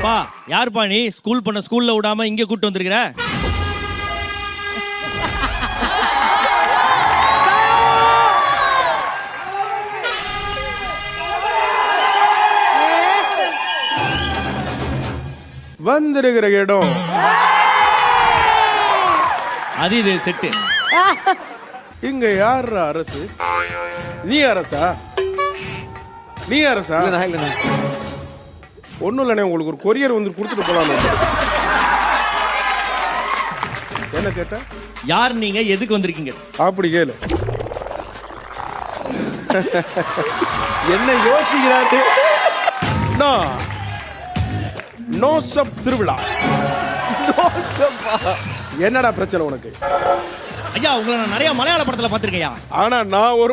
பா யாருப்பா நீ ஸ்கூல் பண்ண ஸ்கூல்ல விடாம இங்க கூட்டு வந்திருக்கிற? வந்திருக்கிற இடம் அது இது செட்டு. இங்க யார் அரசு? நீ அரசா? நீ அரசா? ஒண்ணும் இல்லண்ணே, உங்களுக்கு ஒரு கொரியர் வந்து கொடுத்துட்டு போலாம். என்ன கேட்ட? யார் நீங்க, எதுக்கு வந்திருக்கீங்க? அப்படி கேளு. என்ன யோசிக்கிறாரு? நோசப் திருவிழா. என்னடா பிரச்சனை உனக்கு? ஐயா உங்களை நான் நிறைய மலையாள படத்துல பார்த்திருக்கேன். ஆனா நான் ஒரு